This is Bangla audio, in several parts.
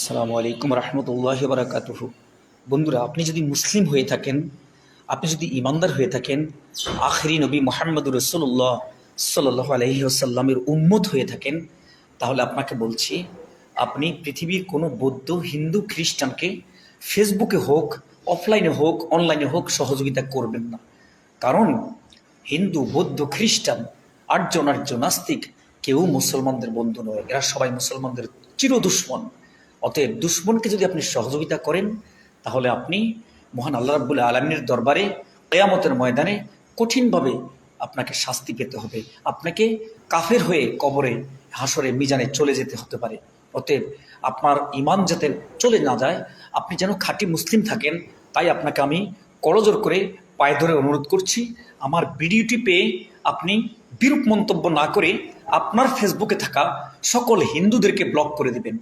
আসসালামু আলাইকুম রহমতুল্লাহি বারাকাতুহু। বন্ধুরা, আপনি যদি মুসলিম হয়ে থাকেন, আপনি যদি ইমানদার হয়ে থাকেন, আখেরি নবী মোহাম্মদুর রসুল্লাহ সাল্লাল্লাহু আলাইহি ওয়াসাল্লামের উম্মত হয়ে থাকেন, তাহলে আপনাকে বলছি, আপনি পৃথিবীর কোনো বৌদ্ধ, হিন্দু, খ্রিস্টানকে ফেসবুকে হোক, অফলাইনে হোক, অনলাইনে হোক সহযোগিতা করবেন না। কারণ হিন্দু, বৌদ্ধ, খ্রিস্টান, আর্য, নার্য, নাস্তিক কেউ মুসলমানদের বন্ধু নয়। এরা সবাই মুসলমানদের চির দুশ্মন। অতএব দুশ্মনকে যদি আপনি সহযোগিতা করেন, তাহলে আপনি মহান আল্লাহ রাব্বুল আলামিনের দরবারে কিয়ামতের ময়দানে কঠিনভাবে আপনাকে শাস্তি পেতে হবে। আপনাকে কাফের হয়ে কবরে, হাসরে, মিজানে চলে যেতে হতে পারে। অতএব আপনার ইমান যাতে চলে না যায়, আপনি যেন খাঁটি মুসলিম থাকেন, তাই আপনাকে আমি করজোর করে পায়ে ধরে অনুরোধ করছি, আমার ভিডিওটি পেয়ে আপনি বিরূপ মন্তব্য না করে আপনার ফেসবুকে থাকা সকল হিন্দুদেরকে ব্লক করে দিবেন,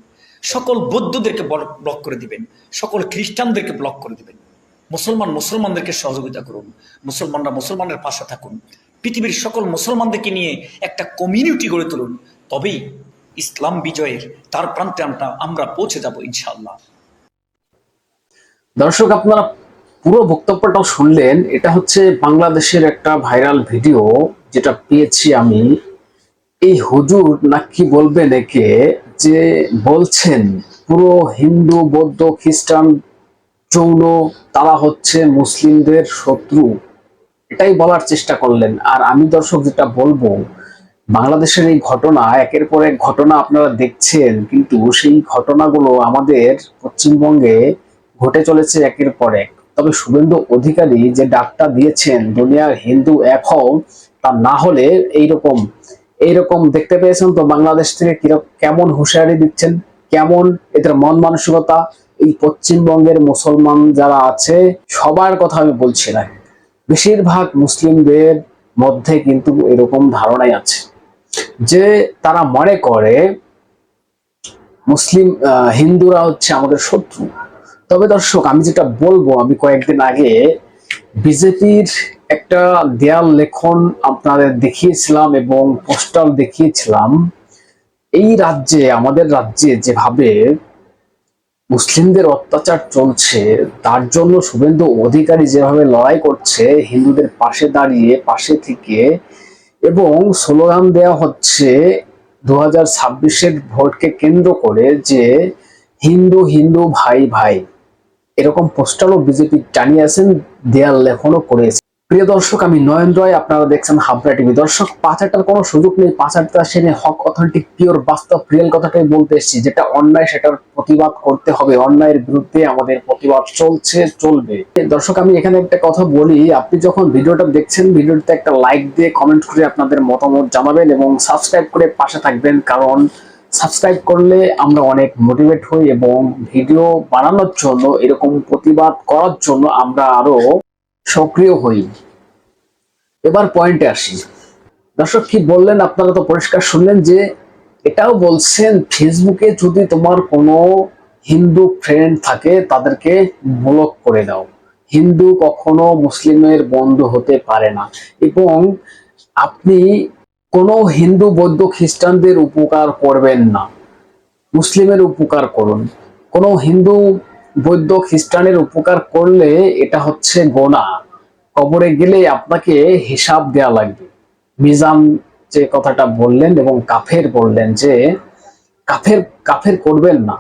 সকল বৌদ্ধদেরকে ব্লক করে দিবেন, সকল খ্রিস্টানদেরকে ব্লক করে দিবেন। মুসলমানদেরকে সহযোগিতা করুন, মুসলমানরা মুসলমানের পাশে থাকুন, পৃথিবীর সকল মুসলমানদেরকে নিয়ে একটা কমিউনিটি গড়ে তুলুন। তবেই ইসলাম বিজয়ের তার প্রান্তে আমরা পৌঁছে যাব ইনশাআল্লাহ। দর্শক, আপনারা পুরো বক্তব্যটাও শুনলেন। এটা হচ্ছে বাংলাদেশের একটা ভাইরাল ভিডিও যেটা পেয়েছি আমি। এই হুজুর না কি বলবেন একে, যে বলছেন পুরো হিন্দু, বৌদ্ধ, খ্রিস্টান চৌন তারা হচ্ছে মুসলিমদের শত্রু, এটাই বলার চেষ্টা করলেন। আর আমি দর্শক যেটা বলবো, বাংলাদেশের এই ঘটনা, একের পর এক ঘটনা আপনারা দেখছেন, কিন্তু সেই ঘটনাগুলো আমাদের পশ্চিমবঙ্গে ঘটে চলেছে একের পর এক। তবে শুভেন্দু অধিকারী যে ডাকটা দিয়েছেন দুনিয়ার হিন্দু এক হও, তা না হলে এইরকম এইরকম দেখতে পেয়েছেন তো বাংলাদেশ থেকে কেমন হুঁশিয়ারি দিচ্ছেন, কেমন এদের মন মানসিকতা। এই পশ্চিমবঙ্গের মুসলমান যারা আছে সবার কথা আমি বলছি না, বেশিরভাগ মুসলিমদের মধ্যে কিন্তু এরকম ধারণাই আছে যে তারা মনে করে মুসলিম হিন্দুরা হচ্ছে আমাদের শত্রু। তবে দর্শক, আমি যেটা বলবো, আমি কয়েকদিন আগে বিজেপির একটা দেয়াল লেখন আপনাদের দেখিয়েছিলাম এবং পোস্টার দেখিয়েছিলাম। এই রাজ্যে, আমাদের রাজ্যে যেভাবে মুসলিমদের অত্যাচার চলছে, তার জন্য শুভেন্দু অধিকারী যেভাবে লড়াই করছে হিন্দুদের পাশে দাঁড়িয়ে, পাশে থেকে, এবং স্লোগান দেওয়া হচ্ছে 2026-এর ভোটকে কেন্দ্র করে যে হিন্দু হিন্দু ভাই ভাই, এরকম পোস্টারও বিজেপি টানিয়েছেন, দেয়াল লেখনও করেছে। প্রিয় দর্শক, আমি নয়ন রয়, আপনারা দেখছেন হাবড়া টিভি। দর্শক, পাচারটার কোনো সুযোগ নেই, পাচারটা সেনে হক, অথেন্টিক, পিওর, বাস্তব, রিয়েল কথাটাই বলতে এসেছি। যেটা অন্যায় সেটার প্রতিবাদ করতে হবে, অন্যায়ের বিরুদ্ধে আমাদের প্রতিবাদ চলছে, চলবে। দর্শক, আমি এখানে একটা কথা বলি, আপনি যখন ভিডিওটা দেখছেন, ভিডিওতে একটা লাইক দিয়ে কমেন্ট করে আপনাদের মতামত জানাবেন এবং সাবস্ক্রাইব করে পাশে থাকবেন। কারণ সাবস্ক্রাইব করলে আমরা অনেক মোটিভেট হই এবং ভিডিও বানানোর জন্য, এরকম প্রতিবাদ করার জন্য আমরা আরো সক্রিয় হই। এবার পয়েন্টে আসি। দর্শক, কি বললেন আপনারা তো পরিষ্কার শুনলেন, যে এটাও বলছেন ফেসবুকে যদি তোমার কোনো হিন্দু ফ্রেন্ড থাকে তাদেরকে ব্লক করে দাও। হিন্দু কখনো মুসলিমের বন্ধু হতে পারে না, এবং আপনি কোনো হিন্দু, বৌদ্ধ, খ্রিস্টানদের উপকার করবেন না, মুসলিমের উপকার করুন। কোনো হিন্দু, বৌদ্ধ, খ্রিস্টানের উপকার করলে এটা হচ্ছে গোনাহ। কবরে গেলে আপনাকে হিসাব দেয়া লাগবে। মিজান যে কথাটা বললেন এবং কাফের বললেন, যে কাফের কাফের করবেন না,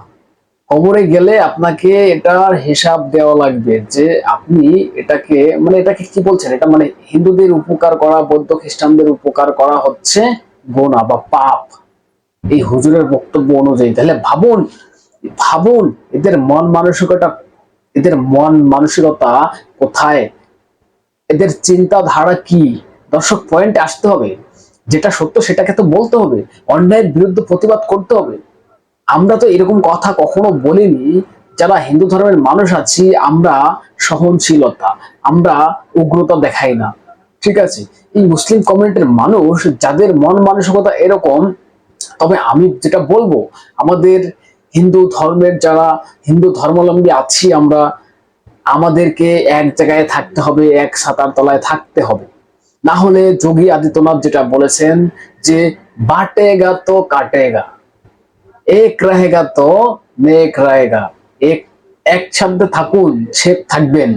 কবরে গেলে আপনাকে এটার হিসাব দেওয়া লাগবে, যে আপনি এটাকে, মানে এটাকে কি বলছেন, এটা মানে হিন্দুদের উপকার করা, বৌদ্ধ খ্রিস্টানদের উপকার করা হচ্ছে গোনাহ বা পাপ, এই হুজুরের বক্তব্য অনুযায়ী। তাহলে ভাবুন, ভাবুন এদের মন মানসিকতা কোথায়, এদের চিন্তাধারা কি। দর্শক, পয়েন্টে আসতে হবে, যেটা সত্য সেটাকে তো বলতে হবে, অন্যায়ের বিরুদ্ধে প্রতিবাদ করতে হবে। আমরা তো এরকম কথা কখনো বলিনি। যারা হিন্দু ধর্মের মানুষ আছি আমরা সহনশীলতা, আমরা উগ্রতা দেখাই না, ঠিক আছে। এই মুসলিম কমিউনিটির মানুষ যাদের মন মানসিকতা এরকম, তবে আমি যেটা বলবো, আমাদের হিন্দু ধর্মের যারা হিন্দু ধর্মাবলম্বী আছি আমরা, আমাদেরকে এক জায়গায় থাকতে হবে, এক ছাতার তলায় থাকতে হবে। না হলে যোগী আদিত্যনাথ যেটা বলেছেন, যে বাটেগা তো কাটেগা, এক रहेगा तो নেক রায়েগা। এক এক শব্দে থাকুন, সেফ থাকবেন,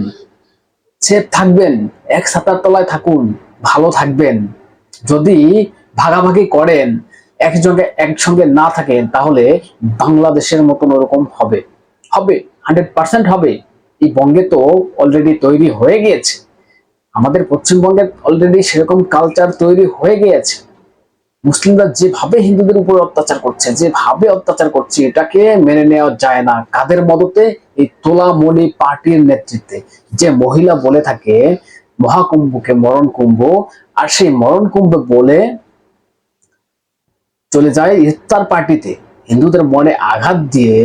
সেফ থাকবেন, এক ছাতার তলায় থাকুন, ভালো থাকবেন। যদি ভাগাভাগি করেন, একসঙ্গে না থাকেন, তাহলে বাংলাদেশের মতন ওরকম হবে, হবে, 100% হবে। এই বঙ্গে তো অলরেডি তৈরি হয়ে গিয়েছে, আমাদের পশ্চিমবঙ্গে অলরেডি সেরকম কালচার তৈরি হয়ে গিয়েছে। মুসলিমরা যেভাবে হিন্দুদের উপর অত্যাচার করছে, যেভাবে অত্যাচার করছে, এটাকে মেনে নেওয়া যায় না। কাদের মদতে? এই তোলামণি পার্টির নেতৃত্বে। যে মহিলা বলে থাকে মহাকুম্ভকে মরণ কুম্ভ, আর সেই মরণ কুম্ভ বলে চলে যায় ইফতার পার্টিতে, হিন্দুদের মনে আঘাত দিয়ে,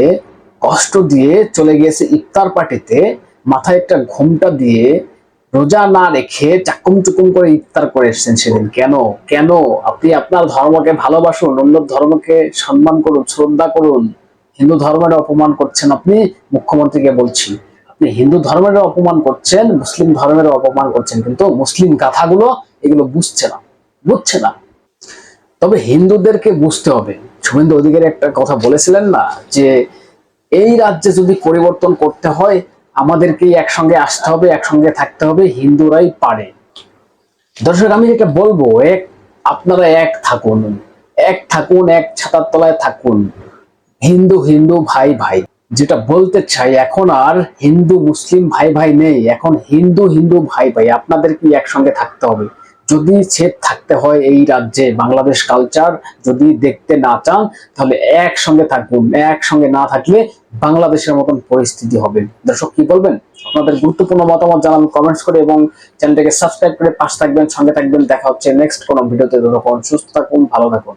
কষ্ট দিয়ে চলে গিয়েছে ইফতার পার্টিতে, মাথায় একটা ঘোমটা দিয়ে, রোজা না রেখে চাকুম চুকুম করে ইফতার করে এসেছেন সেদিন। কেন? কেন? আপনি আপনার ধর্মকে ভালোবাসুন, অন্য ধর্মকে সম্মান করুন, শ্রদ্ধা করুন। হিন্দু ধর্মের অপমান করছেন আপনি, মুখ্যমন্ত্রীকে বলছি, আপনি হিন্দু ধর্মের অপমান করছেন, মুসলিম ধর্মের অপমান করছেন, কিন্তু মুসলিম গাথাগুলো এগুলো বুঝছে না, বুঝছে না। তবে হিন্দুদেরকে বুঝতে হবে। শুভেন্দু অধিকারী একটা কথা বলেছিলেন না, যে এই রাজ্যে যদি পরিবর্তন করতে হয়, আমাদেরকেই একসঙ্গে আসতে হবে, একসঙ্গে থাকতে হবে, হিন্দুরাই পারে। দর্শক, আমি যেটা বলবো, আপনারা এক থাকুন, এক থাকুন, এক ছাতার তলায় থাকুন, হিন্দু হিন্দু ভাই ভাই। যেটা বলতে চাই, এখন আর হিন্দু মুসলিম ভাই ভাই নেই, এখন হিন্দু হিন্দু ভাই ভাই। আপনাদেরকে একসঙ্গে থাকতে হবে। যদি সেফ থাকতে হয় এই রাজ্যে, বাংলাদেশ কালচার যদি দেখতে না চান, তাহলে একসঙ্গে থাকুন। একসঙ্গে না থাকলে বাংলাদেশের মতন পরিস্থিতি হবে। দর্শক, কি বলবেন? আপনাদের গুরুত্বপূর্ণ মতামত জানান কমেন্টস করে, এবং চ্যানেলটাকে সাবস্ক্রাইব করে পাশে থাকবেন, সঙ্গে থাকবেন। দেখা হচ্ছে নেক্সট কোনো ভিডিওতে। ততক্ষণ সুস্থ থাকুন, ভালো থাকুন।